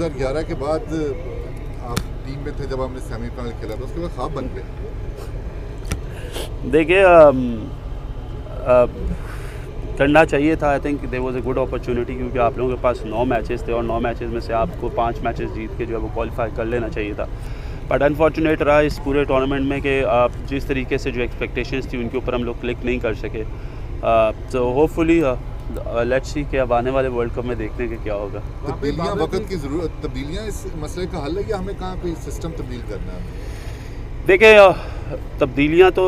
2011 के बाद आप टीम में थे जब हमने सेमीफाइनल खेला था, उसके बाद ख्वाब बन गए। देखिए करना चाहिए था। I think there was a good opportunity, क्योंकि आप लोगों के पास 9 मैचेस थे और 9 मैचेस में से आपको 5 मैचेस जीत के जो है वो क्वालिफाई कर लेना चाहिए था। बट अनफॉर्चुनेट रहा इस पूरे टूर्नामेंट में कि जिस तरीके से जो एक्सपेक्टेशंस थी उनके ऊपर हम लोग क्लिक नहीं कर सके। तो होपफुली लेट्स सी कि अब आने वाले वर्ल्ड कप में देखने के क्या होगा। तब्दीलियाँ वक्त की ज़रूरत, तब्दीलियाँ इस मसले का हल है या हमें कहाँ कोई सिस्टम तब्दील करना है? देखिए तब्दीलियाँ तो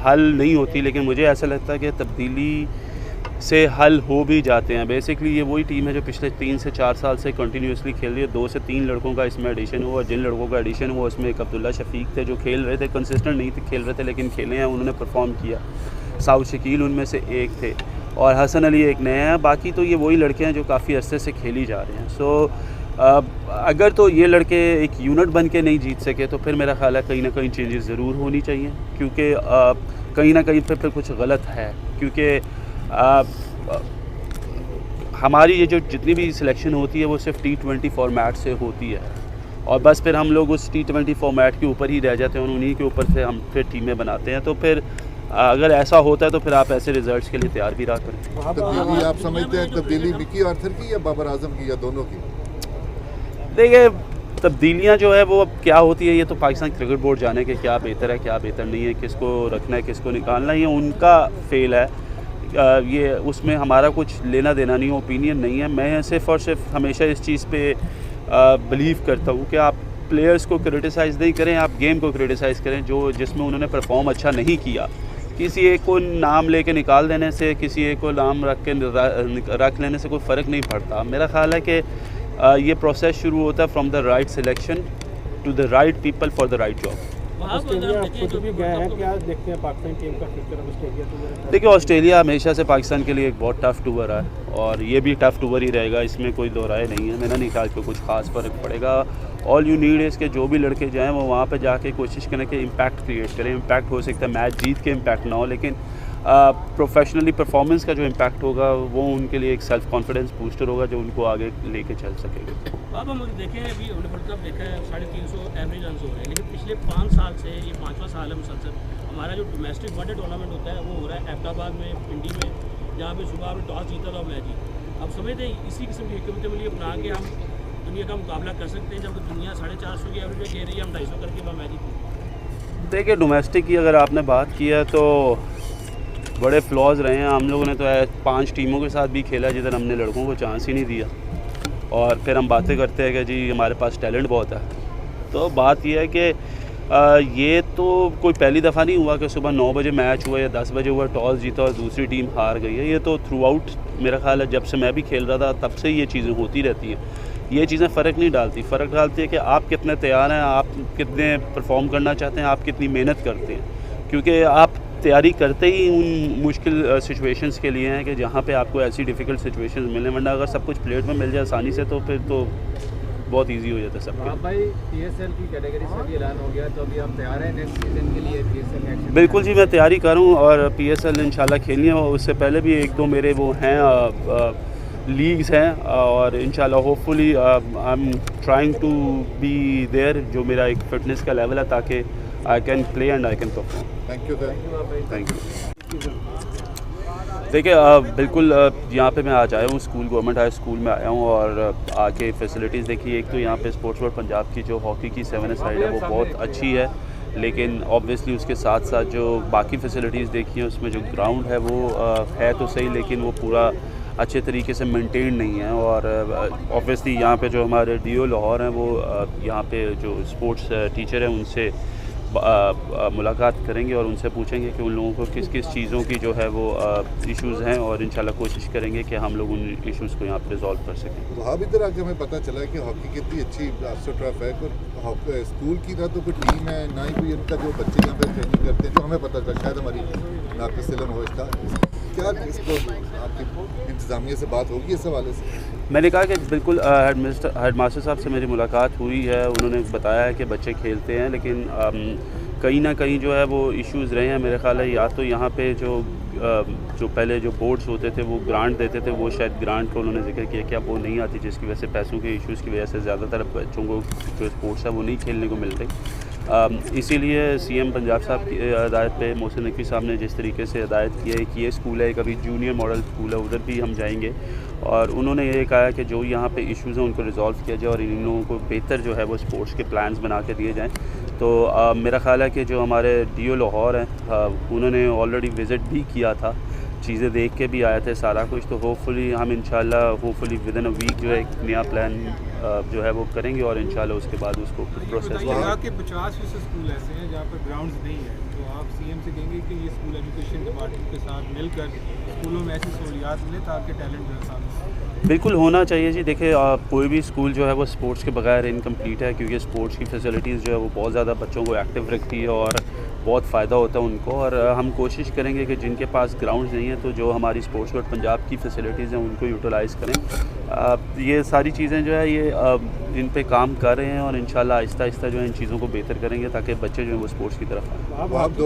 हल नहीं होती, लेकिन मुझे ऐसा लगता है कि तब्दीली से हल हो भी जाते हैं। बेसिकली ये वही टीम है जो पिछले 3 से 4 साल से कंटिन्यूसली खेल रही है। 2 से 3 लड़कों का इसमें एडिशन हुआ, जिन लड़कों का एडिशन हुआ उसमें एक अब्दुल्ला शफीक थे जो खेल रहे थे, कंसिस्टेंट नहीं थे खेल रहे थे लेकिन खेले हैं, उन्होंने परफॉर्म किया। साउथ शकील उनमें से एक थे और हसन अली एक नए हैं। बाकी तो ये वही लड़के हैं जो काफ़ी अरसे से खेली जा रहे हैं। सो अगर तो ये लड़के एक यूनिट बन के नहीं जीत सके तो फिर मेरा ख्याल है कहीं ना कहीं चेंजेस ज़रूर होनी चाहिए, क्योंकि कहीं ना कहीं फिर कुछ गलत है। क्योंकि हमारी ये जो जितनी भी सिलेक्शन होती है वो सिर्फ T20 फॉर्मेट से होती है और बस फिर हम लोग उस T20 फॉर्मेट के ऊपर ही रह जाते हैं और उन्हीं के ऊपर से हम फिर टीमें बनाते हैं। तो फिर अगर ऐसा होता है तो फिर आप ऐसे रिजल्ट्स के लिए तैयार भी रहा करें। तब्दीली आप समझते हैं तब्दीली मिकी आर्थर की या बाबर आजम की या दोनों की? देखिए तब्दीलियाँ जो है वो अब क्या होती है ये तो पाकिस्तान क्रिकेट बोर्ड जाने के क्या बेहतर है क्या बेहतर नहीं है, किसको रखना है किसको निकालना है, ये उनका फेल है। ये उसमें हमारा कुछ लेना देना नहीं है, ओपिनियन नहीं है। मैं सिर्फ़ और सिर्फ हमेशा इस चीज़ पे बिलीव करता हूँ कि आप प्लेयर्स को क्रिटिसाइज़ नहीं करें, आप गेम को क्रिटिसाइज़ करें। जो जिसमें उन्होंने परफॉर्म अच्छा नहीं किया, किसी एक को नाम लेके निकाल देने से, किसी एक को नाम रख लेने से कोई फ़र्क नहीं पड़ता। मेरा ख़्याल है कि ये प्रोसेस शुरू होता है from the right selection to the right people for the right job. देखिए ऑस्ट्रेलिया हमेशा से पाकिस्तान के लिए एक बहुत टफ़ टूर है और ये भी टफ़ टूर ही रहेगा, इसमें कोई दो राय नहीं है। मैंने नहीं कहा कि कुछ ख़ास फ़र्क पड़ेगा। ऑल यू नीड है कि जो भी लड़के जाएँ वो वहाँ पे जाके कोशिश करें कि इम्पैक्ट क्रिएट करें। इम्पैक्ट हो सकता है मैच जीत के इम्पैक्ट ना हो, लेकिन प्रोफेशनली परफॉर्मेंस का जो इम्पैक्ट होगा वो उनके लिए एक सेल्फ कॉन्फिडेंस बूस्टर होगा जो उनको आगे लेके चल सकेगा। अब हम देखें अभी हमने वर्ल्ड कप देखा है 350 एवरेज रन हो रहे हैं, लेकिन पिछले 5 साल से ये 5वां साल है मुसलसल हमारा जो डोमेस्टिक वनडे टूर्नामेंट होता है वो हो रहा है अहमदाबाद में, पिंडी में, जहाँ पे सुबह आपने टॉस जीता था मैच जीत। अब समझते हैं इसी किस्म की हिकमत बना के हम दुनिया का मुकाबला कर सकते हैं, जब दुनिया 450 की एवरेज में खेल रही है, हम 250 करके वहाँ मैच जीते। देखिए डोमेस्टिक की अगर आपने बात की है तो बड़े फ्लॉज रहे हैं। हम लोगों ने तो 5 टीमों के साथ भी खेला जिधर हमने लड़कों को चांस ही नहीं दिया और फिर हम बातें करते हैं कि जी हमारे पास टैलेंट बहुत है। तो बात यह है कि ये तो कोई पहली दफ़ा नहीं हुआ कि सुबह 9 बजे मैच हुआ या 10 बजे हुआ, टॉस जीता और दूसरी टीम हार गई है। ये तो थ्रू आउट मेरा ख्याल है जब से मैं भी खेल रहा था तब से ये चीज़ें होती रहती हैं। ये चीज़ें फ़र्क नहीं डालती, फ़र्क डालती है कि आप कितने तैयार हैं, आप कितने परफॉर्म करना चाहते हैं, आप कितनी मेहनत करते हैं। क्योंकि आप तैयारी करते ही उन मुश्किल सिचुएशंस के लिए हैं कि जहाँ पे आपको ऐसी डिफ़िकल्ट सिचुएशंस मिलने, वरना अगर सब कुछ प्लेट में मिल जाए आसानी से तो फिर तो बहुत इजी हो जाता है सब। भाई PSL की कैटेगरी से भी ऐलान हो गया, तो अभी आप तैयार हैं नेक्स्ट सीजन के लिए PSL एक्शन? बिल्कुल जी, मैं तैयारी करूँ और PSL इंशाल्लाह खेलनी है। उससे पहले भी 1-2 मेरे वो हैं लीग्स हैं और इंशाल्लाह hopefully I am trying to be there, जो मेरा एक फ़िटनेस का लेवल है, ताकि I can play and I can perform. Thank you. देखिए बिल्कुल यहाँ पे मैं आज आया हूँ, स्कूल गवर्नमेंट हाई स्कूल में आया हूँ और आके फैसिलिटीज़ देखी। एक तो यहाँ पे स्पोर्ट्स वर्ल्ड पंजाब की जो हॉकी की 7 साइड है वो बहुत अच्छी है, लेकिन ऑब्वियसली उसके साथ साथ जो बाकी फैसिलिटीज़ देखी हैं उसमें जो ग्राउंड है वो है तो सही, लेकिन वो पूरा अच्छे तरीके से मेंटेन नहीं है। और ऑब्वियसली यहाँ पे जो हमारे DO लाहौर हैं वो यहाँ पे जो स्पोर्ट्स टीचर हैं उनसे मुलाकात करेंगे और उनसे पूछेंगे कि उन लोगों को किस किस चीज़ों की जो है वो इश्यूज़ हैं और इंशाल्लाह कोशिश करेंगे कि हम लोग उन इश्यूज़ को यहाँ पर रिजॉल्व कर सकें। वहाँ भी इधर आके हमें पता चला कि हॉकी कितनी अच्छी आपसे ट्रफ है, कोई स्कूल की ना तो कोई टीम है ना ही कोई उनका जो बच्चे यहाँ पर ट्रेनिंग करते हैं, तो हमें पता चला शायद हमारी नाक़िस इल्म हो इसका। क्या इसको आपकी इंतज़ामिया से बात होगी इस हवाले से? मैंने कहा कि बिल्कुल हेडमास्टर साहब से मेरी मुलाकात हुई है, उन्होंने बताया है कि बच्चे खेलते हैं, लेकिन कहीं ना कहीं जो है वो इश्यूज़ रहे हैं। मेरे ख्याल है या तो यहाँ पे जो जो पहले जो बोर्ड्स होते थे वो ग्रांट देते थे, वो शायद ग्रांट का उन्होंने जिक्र किया कि अब वो नहीं आती, जिसकी वजह से पैसों के इश्यूज़ की वजह से ज़्यादातर बच्चों को जो स्पोर्ट्स है वो नहीं खेलने को मिल रही। इसीलिए सीएम पंजाब साहब की हिदायत पे मोहसिन नकवी साहब ने जिस तरीके से हिदायत की है कि ये स्कूल है, कभी जूनियर मॉडल स्कूल है, उधर भी हम जाएंगे और उन्होंने ये कहा कि जो यहाँ पे इश्यूज़ हैं उनको रिजॉल्व किया जाए और इन लोगों को बेहतर जो है वो स्पोर्ट्स के प्लान्स बना के दिए जाएँ। तो मेरा ख़्याल है कि जो हमारे डीओ लाहौर हैं उन्होंने ऑलरेडी विज़िट भी किया था, चीज़ें देख के भी आए थे सारा कुछ। तो होपफुली हम इंशाल्लाह hopefully within a week जो है एक नया प्लान जो है वो करेंगे और इंशाल्लाह उसके बाद उसको प्रोसेस के 50% स्कूल ऐसे हैं जहाँ पर ग्राउंड्स नहीं है, तो आप सीएम से कहेंगे कि ये स्कूल एजुकेशन डिपार्टमेंट के साथ मिलकर स्कूलों में ऐसी सहूलियात मिले ताकि टैलेंट जो है सामने बिल्कुल होना चाहिए जी। देखिए कोई भी स्कूल जो है वो स्पोर्ट्स के बगैर इनकम्प्लीट है, क्योंकि स्पोर्ट्स की फैसिलिटीज़ जो है वो बहुत ज़्यादा बच्चों को एक्टिव रखती है और बहुत फ़ायदा होता है उनको। और हम कोशिश करेंगे कि जिनके पास ग्राउंड्स नहीं है तो जो हमारी स्पोर्ट्स बोर्ड पंजाब की फैसिलिटीज़ हैं उनको यूटिलाइज़ करें। ये सारी चीज़ें जो है ये इन पे काम कर रहे हैं और इंशाल्लाह आहिस्ता आहिस्ता जो है इन चीज़ों को बेहतर करेंगे ताकि बच्चे जो हैं वो स्पोर्ट्स की तरफ आएँ। आप